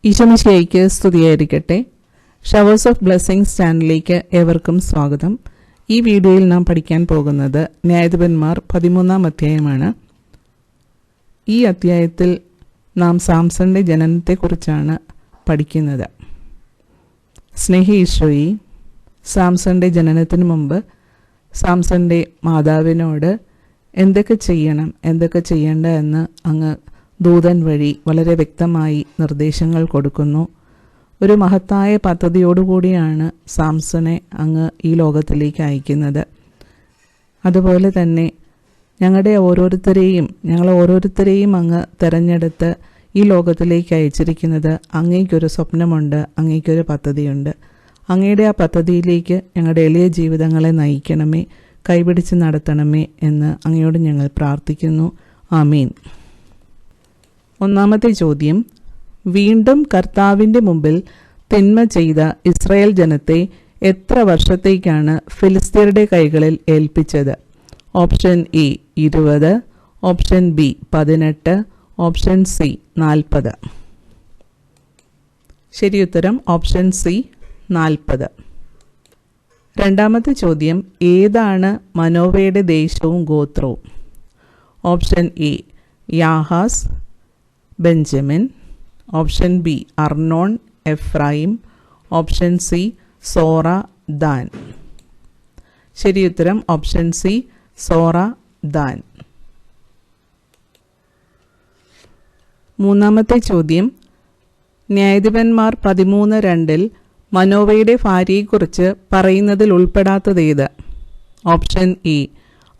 ഈശോമിശിഹായ്ക്ക് സ്തുതിയായിരിക്കട്ടെ. Showers of blessings ചാനലിലേക്ക് ഏവർക്കും സ്വാഗതം. ഈ വീഡിയോയിൽ നാം പഠിക്കാൻ പോകുന്നത് ന്യായാധിപന്മാർ 13-ാം അധ്യായമാണ്. ഈ അധ്യായത്തിൽ നാം സാംസന്റെ ജനനത്തെക്കുറിച്ചാണ് പഠിക്കുന്നത്. സ്നേഹി ഈശോയെ, സാംസന്റെ ജനനത്തിന് മുമ്പ് സാംസന്റെ മാതാവിനോട് എന്തൊക്കെ ചെയ്യണം, എന്തൊക്കെ ചെയ്യേണ്ട എന്ന് അങ്ങ് ദൂതൻ വഴി വളരെ വ്യക്തമായി നിർദ്ദേശങ്ങൾ കൊടുക്കുന്നു. ഒരു മഹത്തായ പദ്ധതിയോടുകൂടിയാണ് സാംസനെ അങ്ങ് ഈ ലോകത്തിലേക്ക് അയക്കുന്നത്. അതുപോലെ തന്നെ ഞങ്ങളെ ഓരോരുത്തരെയും അങ്ങ് തിരഞ്ഞെടുത്ത് ഈ ലോകത്തിലേക്ക് അയച്ചിരിക്കുന്നത് അങ്ങേക്കൊരു സ്വപ്നമുണ്ട്, അങ്ങേക്കൊരു പദ്ധതിയുണ്ട്. അങ്ങയുടെ ആ പദ്ധതിയിലേക്ക് ഞങ്ങളുടെ എളിയ ജീവിതങ്ങളെ നയിക്കണമേ, കൈപിടിച്ച് നടത്തണമേ എന്ന് അങ്ങയോട് ഞങ്ങൾ പ്രാർത്ഥിക്കുന്നു. ആമീൻ. ഒന്നാമത്തെ ചോദ്യം: വീണ്ടും കർത്താവിൻ്റെ മുമ്പിൽ തിന്മ ചെയ്ത ഇസ്രായേൽ ജനത്തെ എത്ര വർഷത്തേക്കാണ് ഫിലിസ്ത്യരുടെ കൈകളിൽ ഏൽപ്പിച്ചത്? Option A 20, option B 18, option C 40. ശരിയുത്തരം ഓപ്ഷൻ സി 40. രണ്ടാമത്തെ ചോദ്യം: ഏതാണ് മനോവയുടെ ദേശവും ഗോത്രവും? Option A Jahaz Benjamin, option B Arnon Ephraim, option C Zorah Dan. ശരിയുത്തരം ഓപ്ഷൻ സി സോറ ദാൻ. മൂന്നാമത്തെ ചോദ്യം: ന്യായാധിപന്മാർ 13:2 മനോവയുടെ ഭാര്യയെക്കുറിച്ച് പറയുന്നതിൽ ഉൾപ്പെടാത്തതേത്? ഓപ്ഷൻ എ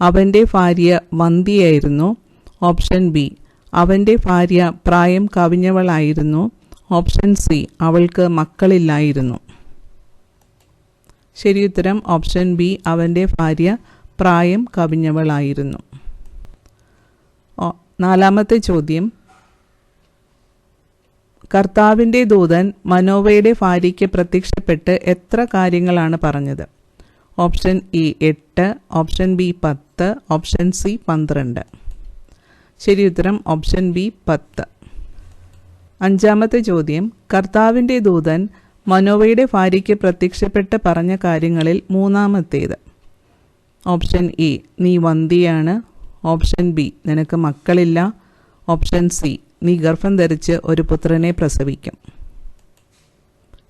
അവൻ്റെ ഭാര്യ വന്ധ്യയായിരുന്നു, ഓപ്ഷൻ ബി അവൻ്റെ ഭാര്യ പ്രായം കവിഞ്ഞവളായിരുന്നു, ഓപ്ഷൻ സി അവൾക്ക് മക്കളില്ലായിരുന്നു. ശരിയുത്തരം ഓപ്ഷൻ ബി അവൻ്റെ ഭാര്യ പ്രായം കവിഞ്ഞവളായിരുന്നു. നാലാമത്തെ ചോദ്യം: കർത്താവിൻ്റെ ദൂതൻ മനോവയുടെ ഭാര്യയ്ക്ക് പ്രത്യക്ഷപ്പെട്ട് എത്ര കാര്യങ്ങളാണ് പറഞ്ഞത്? Option A 8, option B 10, option C 12. ശരിയുത്തരം ഓപ്ഷൻ ബി 10. അഞ്ചാമത്തെ ചോദ്യം: കർത്താവിൻ്റെ ദൂതൻ മനോവയുടെ ഭാര്യയ്ക്ക് പ്രത്യക്ഷപ്പെട്ട് പറഞ്ഞ കാര്യങ്ങളിൽ മൂന്നാമത്തേത്? ഓപ്ഷൻ എ നീ വന്ധ്യയാണ്, ഓപ്ഷൻ ബി നിനക്ക് മക്കളില്ല, ഓപ്ഷൻ സി നീ ഗർഭം ധരിച്ച് ഒരു പുത്രനെ പ്രസവിക്കും.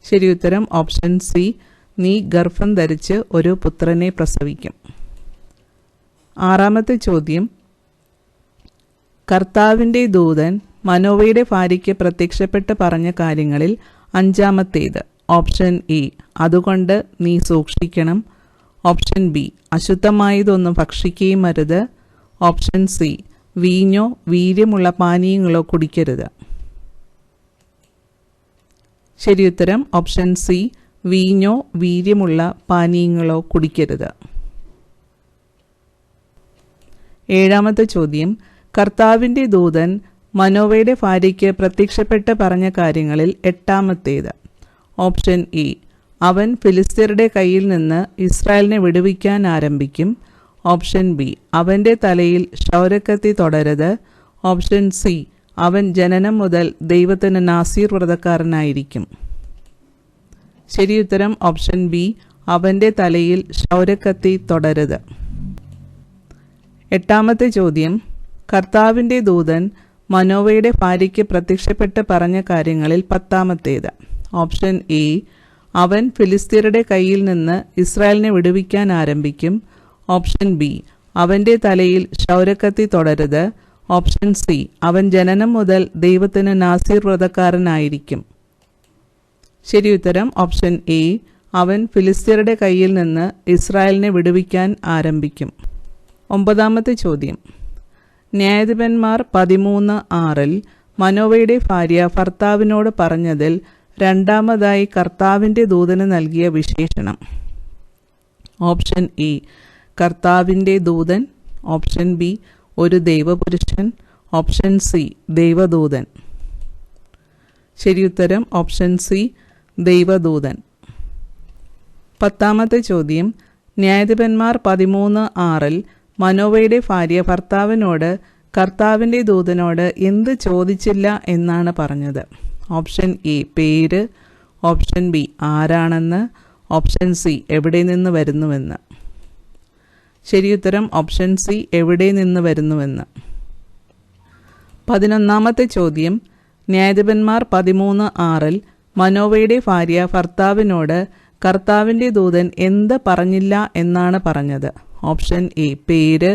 ശരിയുത്തരം ഓപ്ഷൻ സി നീ ഗർഭം ധരിച്ച് ഒരു പുത്രനെ പ്രസവിക്കും. ആറാമത്തെ ചോദ്യം: കർത്താവിൻ്റെ ദൂതൻ മനോവയുടെ ഭാര്യയ്ക്ക് പ്രത്യക്ഷപ്പെട്ട് പറഞ്ഞ കാര്യങ്ങളിൽ അഞ്ചാമത്തേത്? ഓപ്ഷൻ എ അതുകൊണ്ട് നീ സൂക്ഷിക്കണം, ഓപ്ഷൻ ബി അശുദ്ധമായതൊന്നും ഭക്ഷിക്കുകയും അരുത്, ഓപ്ഷൻ സി വീഞ്ഞോ വീര്യമുള്ള പാനീയങ്ങളോ കുടിക്കരുത്. ശരിയുത്തരം ഓപ്ഷൻ സി വീഞ്ഞോ വീര്യമുള്ള പാനീയങ്ങളോ കുടിക്കരുത്. ഏഴാമത്തെ ചോദ്യം: കർത്താവിൻ്റെ ദൂതൻ മനോവയുടെ ഭാര്യയ്ക്ക് പ്രത്യക്ഷപ്പെട്ട് പറഞ്ഞ കാര്യങ്ങളിൽ എട്ടാമത്തേത്? ഓപ്ഷൻ എ അവൻ ഫിലിസ്ത്യരുടെ കയ്യിൽ നിന്ന് ഇസ്രായേലിനെ വിടുവിക്കാൻ ആരംഭിക്കും, ഓപ്ഷൻ ബി അവൻ്റെ തലയിൽ ക്ഷൗരക്കത്തി തൊടരുത്, ഓപ്ഷൻ സി അവൻ ജനനം മുതൽ ദൈവത്തിന് നാസീർ വ്രതക്കാരനായിരിക്കും. ശരിയുത്തരം ഓപ്ഷൻ ബി അവൻ്റെ തലയിൽ ക്ഷൗരക്കത്തി തൊടരുത്. എട്ടാമത്തെ ചോദ്യം: കർത്താവിൻ്റെ ദൂതൻ മനോവയുടെ ഭാര്യയ്ക്ക് പ്രത്യക്ഷപ്പെട്ട് പറഞ്ഞ കാര്യങ്ങളിൽ പത്താമത്തേത്? ഓപ്ഷൻ എ അവൻ ഫിലിസ്ത്യരുടെ കയ്യിൽ നിന്ന് ഇസ്രായേലിനെ വിടുവിക്കാൻ ആരംഭിക്കും, ഓപ്ഷൻ ബി അവൻ്റെ തലയിൽ ക്ഷൗരക്കത്തി തൊടരുത്, ഓപ്ഷൻ സി അവൻ ജനനം മുതൽ ദൈവത്തിന് നാസീർ വ്രതക്കാരനായിരിക്കും. ശരിയുത്തരം ഓപ്ഷൻ എ അവൻ ഫിലിസ്ത്യരുടെ കയ്യിൽ നിന്ന് ഇസ്രായേലിനെ വിടുവിക്കാൻ ആരംഭിക്കും. ഒമ്പതാമത്തെ ചോദ്യം: ന്യായാധിപന്മാർ 13:6 മനോവയുടെ ഭാര്യ ഭർത്താവിനോട് പറഞ്ഞതിൽ രണ്ടാമതായി കർത്താവിൻ്റെ ദൂതന് നൽകിയ വിശേഷണം? ഓപ്ഷൻ എ കർത്താവിൻ്റെ ദൂതൻ, ഓപ്ഷൻ ബി ഒരു ദൈവപുരുഷൻ, ഓപ്ഷൻ സി ദൈവദൂതൻ. ശരിയുത്തരം ഓപ്ഷൻ സി ദൈവദൂതൻ. പത്താമത്തെ ചോദ്യം: ന്യായാധിപന്മാർ 13:6 മനോവയുടെ ഭാര്യ ഭർത്താവിനോട് കർത്താവിൻ്റെ ദൂതനോട് എന്ത് ചോദിച്ചില്ല എന്നാണ് പറഞ്ഞത്? ഓപ്ഷൻ എ പേര്, ഓപ്ഷൻ ബി ആരാണെന്ന്, ഓപ്ഷൻ സി എവിടെ നിന്ന് വരുന്നുവെന്ന്. ശരിയുത്തരം ഓപ്ഷൻ സി എവിടെ നിന്ന് വരുന്നുവെന്ന്. 11ാമത്തെ ചോദ്യം, ന്യായാധിപന്മാർ 13:6 മനോവയുടെ ഭാര്യ ഭർത്താവിനോട് കർത്താവിൻ്റെ ദൂതൻ എന്ത് പറഞ്ഞില്ല എന്നാണ് പറഞ്ഞത്? ഓപ്ഷൻ എ പേര്,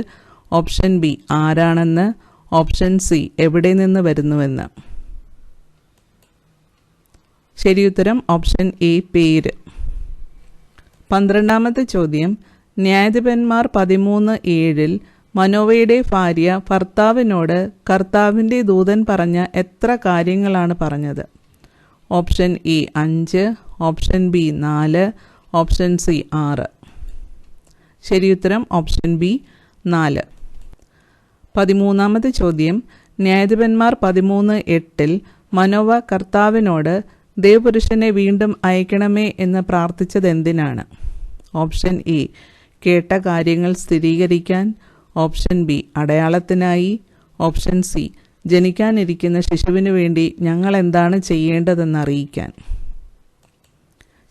ഓപ്ഷൻ ബി ആരാണെന്ന്, ഓപ്ഷൻ സി എവിടെ നിന്ന് വരുന്നുവെന്ന്. ശരിയുത്തരം ഓപ്ഷൻ എ പേര്. 12ാമത്തെ ചോദ്യം, ന്യായാധിപന്മാർ 13:7 മനോവയുടെ ഭാര്യ ഭർത്താവിനോട് കർത്താവിൻ്റെ ദൂതൻ പറഞ്ഞ എത്ര കാര്യങ്ങളാണ് പറഞ്ഞത്? Option A 5, option B 4, option C 6. ശരിയുത്തരം ഓപ്ഷൻ ബി 4. 13ാമത്തെ ചോദ്യം, ന്യായാധിപന്മാർ 13:8 മനോവ കർത്താവിനോട് ദേവപുരുഷനെ വീണ്ടും അയക്കണമേ എന്ന് പ്രാർത്ഥിച്ചത് എന്തിനാണ്? ഓപ്ഷൻ എ കേട്ട കാര്യങ്ങൾ സ്ഥിരീകരിക്കാൻ, ഓപ്ഷൻ ബി അടയാളത്തിനായി, ഓപ്ഷൻ സി ജനിക്കാനിരിക്കുന്ന ശിശുവിനു വേണ്ടി ഞങ്ങൾ എന്താണ് ചെയ്യേണ്ടതെന്ന് അറിയിക്കാൻ.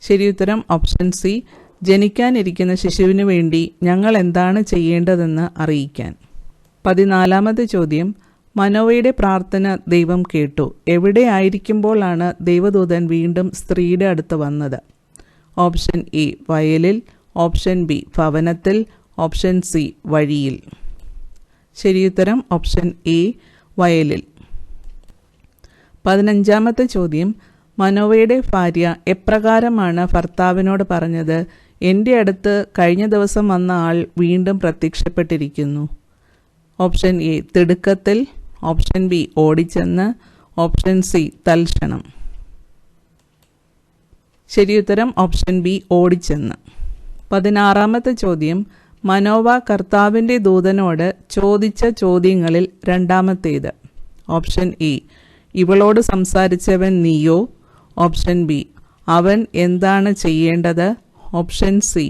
ശരിയുത്തരം ഓപ്ഷൻ സി ജനിക്കാനിരിക്കുന്ന ശിശുവിനു വേണ്ടി ഞങ്ങൾ എന്താണ് ചെയ്യേണ്ടതെന്ന് അറിയിക്കാൻ. 14ാമത്തെ ചോദ്യം, മനോവയുടെ പ്രാർത്ഥന ദൈവം കേട്ടു. എവിടെ ആയിരിക്കുമ്പോഴാണ് ദൈവദൂതൻ വീണ്ടും സ്ത്രീയുടെ അടുത്ത് വന്നത്? ഓപ്ഷൻ എ വയലിൽ, ഓപ്ഷൻ ബി ഭവനത്തിൽ, ഓപ്ഷൻ സി വഴിയിൽ. ശരിയുത്തരം ഓപ്ഷൻ എ വയലിൽ. 15ാമത്തെ ചോദ്യം, മനോവയുടെ ഭാര്യ എപ്രകാരമാണ് ഭർത്താവിനോട് പറഞ്ഞത്, എൻ്റെ അടുത്ത് കഴിഞ്ഞ ദിവസം വന്ന ആൾ വീണ്ടും പ്രത്യക്ഷപ്പെട്ടിരിക്കുന്നു? ഓപ്ഷൻ എ തിടുക്കത്തിൽ, ഓപ്ഷൻ ബി ഓടിച്ചെന്ന്, ഓപ്ഷൻ സി തൽക്ഷണം. ശരിയുത്തരം ഓപ്ഷൻ ബി ഓടിച്ചെന്ന്. 16ാമത്തെ ചോദ്യം, മനോവ കർത്താവിൻ്റെ ദൂതനോട് ചോദിച്ച ചോദ്യങ്ങളിൽ രണ്ടാമത്തേത്? ഓപ്ഷൻ എ ഇവളോട് സംസാരിച്ചവൻ നീയോ, ഓപ്ഷൻ ബി അവൻ എന്താണ് ചെയ്യേണ്ടത്, ഓപ്ഷൻ സി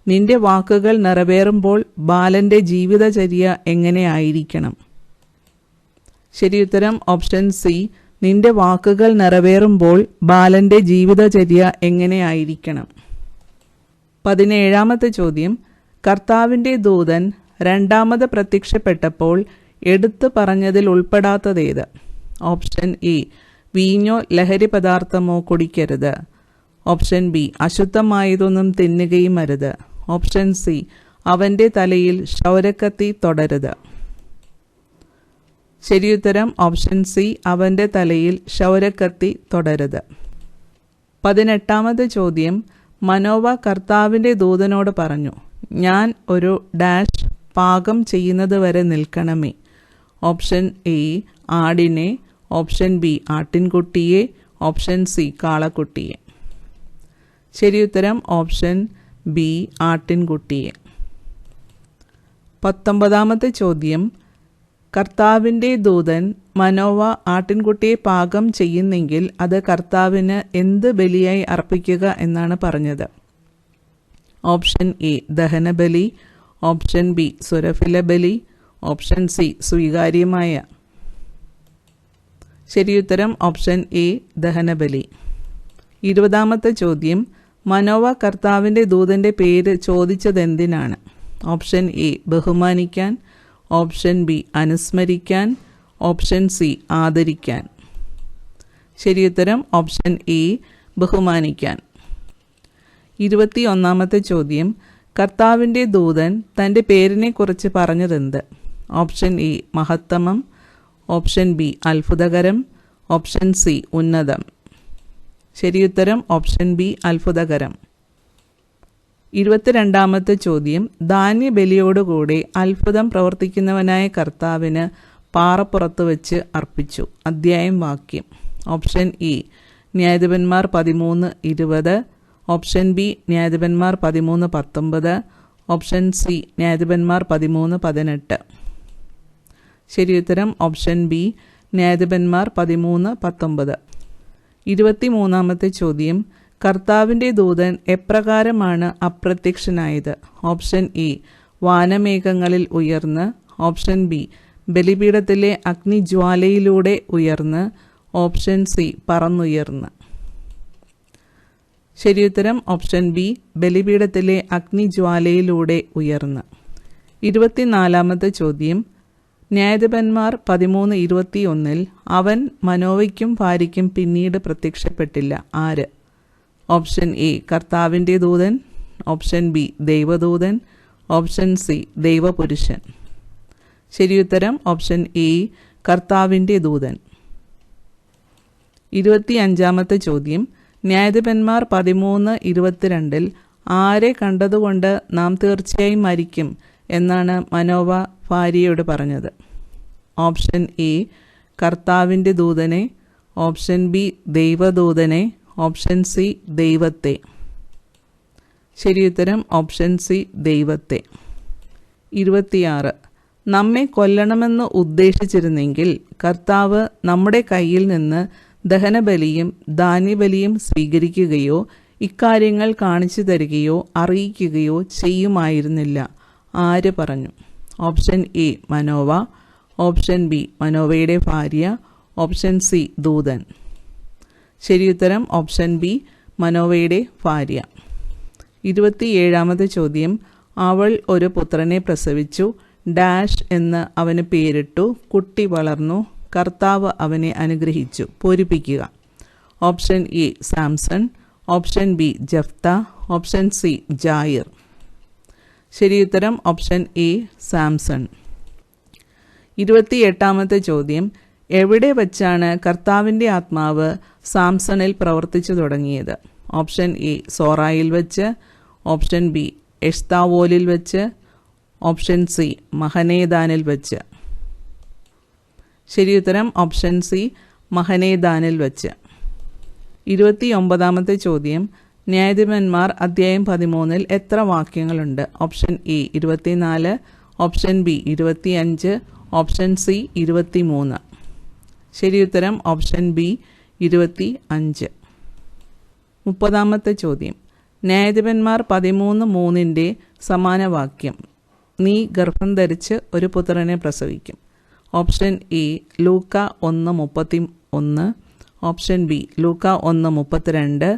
നിന്റെ വാക്കുകൾ നിറവേറുമ്പോൾ ബാലൻ്റെ ജീവിതചര്യ എങ്ങനെയായിരിക്കണം. ശരിയുത്തരം ഓപ്ഷൻ സി നിന്റെ വാക്കുകൾ നിറവേറുമ്പോൾ ബാലൻ്റെ ജീവിതചര്യ എങ്ങനെയായിരിക്കണം. 17ാമത്തെ ചോദ്യം, കർത്താവിൻ്റെ ദൂതൻ രണ്ടാമത് പ്രത്യക്ഷപ്പെട്ടപ്പോൾ എടുത്തു പറഞ്ഞതിൽ ഉൾപ്പെടാത്തതേത്? ഓപ്ഷൻ എ വീഞ്ഞോ ലഹരി പദാർത്ഥമോ കുടിക്കരുത്, ഓപ്ഷൻ ബി അശുദ്ധമായതൊന്നും തിന്നുകയും അരുത്, ഓപ്ഷൻ സി അവൻ്റെ തലയിൽ ക്ഷൗരക്കത്തി തൊടരുത്. ശരിയുത്തരം ഓപ്ഷൻ സി അവൻ്റെ തലയിൽ ക്ഷൗരക്കത്തി തൊടരുത്. 18ാമത്തെ ചോദ്യം, മനോവ കർത്താവിൻ്റെ ദൂതനോട് പറഞ്ഞു, ഞാൻ ഒരു ഡാഷ് പാകം ചെയ്യുന്നത് വരെ നിൽക്കണമേ. ഓപ്ഷൻ എ ആടിനെ, ഓപ്ഷൻ ബി ആട്ടിൻകുട്ടിയെ, ഓപ്ഷൻ സി കാളക്കുട്ടിയെ. ശരിയുത്തരം ഓപ്ഷൻ ബി ആട്ടിൻകുട്ടിയെ. 19ാമത്തെ ചോദ്യം, കർത്താവിൻ്റെ ദൂതൻ മനോവ ആട്ടിൻകുട്ടിയെ പാകം ചെയ്യുന്നെങ്കിൽ അത് കർത്താവിന് എന്ത് ബലിയായി അർപ്പിക്കുക എന്നാണ് പറഞ്ഞത്? ഓപ്ഷൻ എ ദഹനബലി, ഓപ്ഷൻ ബി സുരഫില ബലി, ഓപ്ഷൻ സി സ്വീകാര്യമായ. ശരിയുത്തരം ഓപ്ഷൻ എ ദഹനബലി. 20ാമത്തെ ചോദ്യം, മനോവ കർത്താവിൻ്റെ ദൂതൻ്റെ പേര് ചോദിച്ചതെന്തിനാണ്? ഓപ്ഷൻ എ ബഹുമാനിക്കാൻ, ഓപ്ഷൻ ബി അനുസ്മരിക്കാൻ, ഓപ്ഷൻ സി ആദരിക്കാൻ. ശരിയുത്തരം ഓപ്ഷൻ എ ബഹുമാനിക്കാൻ. 21ാമത്തെ ചോദ്യം, കർത്താവിൻ്റെ ദൂതൻ തൻ്റെ പേരിനെക്കുറിച്ച് പറഞ്ഞതെന്ത്? ഓപ്ഷൻ എ മഹത്തമം, ഓപ്ഷൻ ബി അത്ഭുതകരം, ഓപ്ഷൻ സി ഉന്നതം. ശരിയുത്തരം ഓപ്ഷൻ ബി അത്ഭുതകരം. 22ാമത്തെ ചോദ്യം, ധാന്യബലിയോടുകൂടി അത്ഭുതം പ്രവർത്തിക്കുന്നവനായ കർത്താവിന് പാറപ്പുറത്ത് വെച്ച് അർപ്പിച്ചു. അധ്യായം വാക്യം. ഓപ്ഷൻ എ ന്യായാധിപന്മാർ 13:20, ഓപ്ഷൻ ബി ന്യായാധിപന്മാർ 13:19, ഓപ്ഷൻ സി ന്യായാധിപന്മാർ 13:18. ശരിയുത്തരം ഓപ്ഷൻ ബി ന്യായാധിപന്മാർ 13:19. 23ാമത്തെ ചോദ്യം, കർത്താവിൻ്റെ ദൂതൻ എപ്രകാരമാണ് അപ്രത്യക്ഷനായത്? ഓപ്ഷൻ എ വാനമേഘങ്ങളിൽ ഉയർന്ന്, ഓപ്ഷൻ ബി ബലിപീഠത്തിലെ അഗ്നിജ്വാലയിലൂടെ ഉയർന്ന്, ഓപ്ഷൻ സി പറന്നുയർന്ന്. ശരിയുത്തരം ഓപ്ഷൻ ബി ബലിപീഠത്തിലെ അഗ്നിജ്വാലയിലൂടെ ഉയർന്ന്. 24-ാമത്തെ ചോദ്യം, ന്യായാധിപന്മാർ 13:21 അവൻ മനോവയ്ക്കും ഭാര്യയ്ക്കും പിന്നീട് പ്രത്യക്ഷപ്പെട്ടില്ല. ആര്? ഓപ്ഷൻ എ കർത്താവിൻ്റെ ദൂതൻ, ഓപ്ഷൻ ബി ദൈവദൂതൻ, ഓപ്ഷൻ സി ദൈവപുരുഷൻ. ശരിയുത്തരം ഓപ്ഷൻ എ കർത്താവിൻ്റെ ദൂതൻ. 25-ാമത്തെ ചോദ്യം, ന്യായാധിപന്മാർ 13:22 ആരെ കണ്ടതുകൊണ്ട് നാം തീർച്ചയായും മരിക്കും എന്നാണ് മനോവ ഭാര്യയോട് പറഞ്ഞത്? ഓപ്ഷൻ എ കർത്താവിൻ്റെ ദൂതനെ, ഓപ്ഷൻ ബി ദൈവദൂതനെ, ഓപ്ഷൻ സി ദൈവത്തെ. ശരിയുത്തരം ഓപ്ഷൻ സി ദൈവത്തെ. 26 നമ്മെ കൊല്ലണമെന്ന് ഉദ്ദേശിച്ചിരുന്നെങ്കിൽ കർത്താവ് നമ്മുടെ കയ്യിൽ നിന്ന് ദഹനബലിയും ധാന്യബലിയും സ്വീകരിക്കുകയോ ഇക്കാര്യങ്ങൾ കാണിച്ചു തരികയോ അറിയിക്കുകയോ ചെയ്യുമായിരുന്നില്ല. ആര് പറഞ്ഞു? ഓപ്ഷൻ എ മനോവ, ഓപ്ഷൻ ബി മനോവയുടെ ഭാര്യ, ഓപ്ഷൻ സി ദൂതൻ. ശരിയുത്തരം ഓപ്ഷൻ ബി മനോവയുടെ ഭാര്യ. 27-ാമത്തെ ചോദ്യം, അവൾ ഒരു പുത്രനെ പ്രസവിച്ചു, ഡാഷ് എന്ന് അവന് പേരിട്ടു, കുട്ടി വളർന്നു, കർത്താവ് അവനെ അനുഗ്രഹിച്ചു. പൂരിപ്പിക്കുക. Option A Samson, option B Jephthah, option C Jair. ശരിയുത്തരം ഓപ്ഷൻ എ സാംസൺ. 28-ാമത്തെ ചോദ്യം, എവിടെ വച്ചാണ് കർത്താവിൻ്റെ ആത്മാവ് സാംസണിൽ പ്രവർത്തിച്ചു തുടങ്ങിയത്? ഓപ്ഷൻ എ സോറായിൽ വെച്ച്, ഓപ്ഷൻ ബി എഷ്താവോലിൽ വെച്ച്, ഓപ്ഷൻ സി മഹനേദാനിൽ വെച്ച്. ശരിയുത്തരം ഓപ്ഷൻ സി മഹനേദാനിൽ വെച്ച്. 29-ാമത്തെ ചോദ്യം, ന്യായാധിപന്മാർ അധ്യായം 13 എത്ര വാക്യങ്ങളുണ്ട്? Option A 24, option B 25, option C 23. ശരിയുത്തരം ഓപ്ഷൻ ബി 25. 30-ാമത്തെ ചോദ്യം, ന്യായാധിപന്മാർ 13:3 സമാന വാക്യം, നീ ഗർഭം ധരിച്ച് ഒരു പുത്രനെ പ്രസവിക്കും. Option A Luke 1:31, option B Luke 1:32,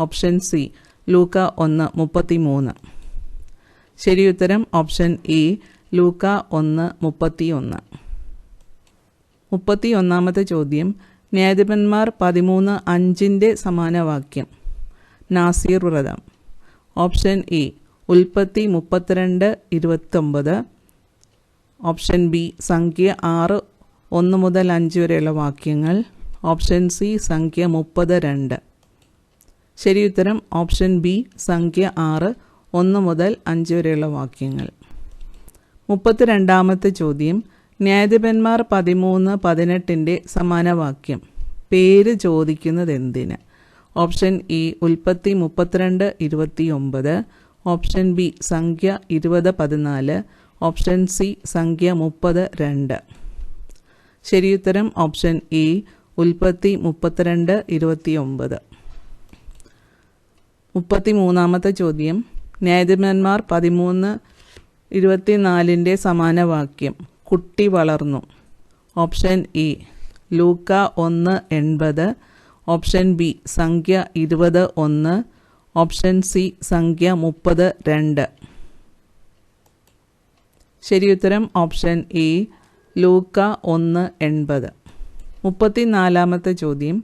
option C Luke 1:33. ശരിയുത്തരം ഓപ്ഷൻ എ ലൂക്ക 1:31. 31-ാമത്തെ ചോദ്യം, ന്യായാധിപന്മാർ 13:5 സമാന വാക്യം, നാസീർ വ്രതം. ഓപ്ഷൻ എ ഉൽപ്പത്തി 32:29, ഓപ്ഷൻ ബി സംഖ്യ 6:1 മുതൽ 5 വരെയുള്ള വാക്യങ്ങൾ, ഓപ്ഷൻ സി സംഖ്യ 30:2. ശരിയുത്തരം ഓപ്ഷൻ ബി സംഖ്യ 6:1 മുതൽ 5 വരെയുള്ള വാക്യങ്ങൾ. 32-ാമത്തെ ചോദ്യം, ന്യായാധിപന്മാർ 13:18 സമാന വാക്യം, പേര് ചോദിക്കുന്നത് എന്തിന്? ഓപ്ഷൻ എ ഉൽപ്പത്തി 32:29, ഓപ്ഷൻ ബി സംഖ്യ 20:14, ഓപ്ഷൻ സി സംഖ്യ 30:2. ശരിയുത്തരം ഓപ്ഷൻ എ ഉൽപ്പത്തി 32:29. 33-ാമത്തെ ചോദ്യം, ന്യായാധിപന്മാർ 13:24 സമാന വാക്യം, കുട്ടി വളർന്നു. ഓപ്ഷൻ എ ലൂക്ക 1:80, ഓപ്ഷൻ ബി സംഖ്യ 20:1, ഓപ്ഷൻ സി സംഖ്യ 30:2. ശരിയുത്തരം ഓപ്ഷൻ എ ലൂക്ക 1:80. 34-ാമത്തെ ചോദ്യം,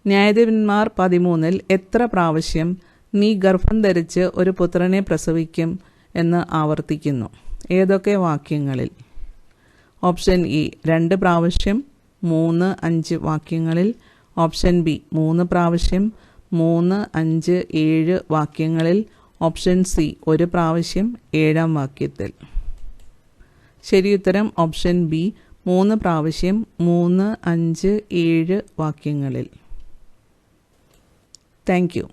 ന്യായാധിപന്മാർ 13 എത്ര പ്രാവശ്യം നീ ഗർഭം ധരിച്ച് ഒരു പുത്രനെ പ്രസവിക്കും എന്ന് ആവർത്തിക്കുന്നു? ഏതൊക്കെ വാക്യങ്ങളിൽ? ഓപ്ഷൻ എ 2 പ്രാവശ്യം, 3, 5 വാക്യങ്ങളിൽ, ഓപ്ഷൻ ബി 3 പ്രാവശ്യം, 3, 5, 7 വാക്യങ്ങളിൽ, ഓപ്ഷൻ സി 1 പ്രാവശ്യം 7-ാം വാക്യത്തിൽ. ശരിയുത്തരം ഓപ്ഷൻ ബി 3 പ്രാവശ്യം, 3, 5, 7 വാക്യങ്ങളിൽ. Thank you.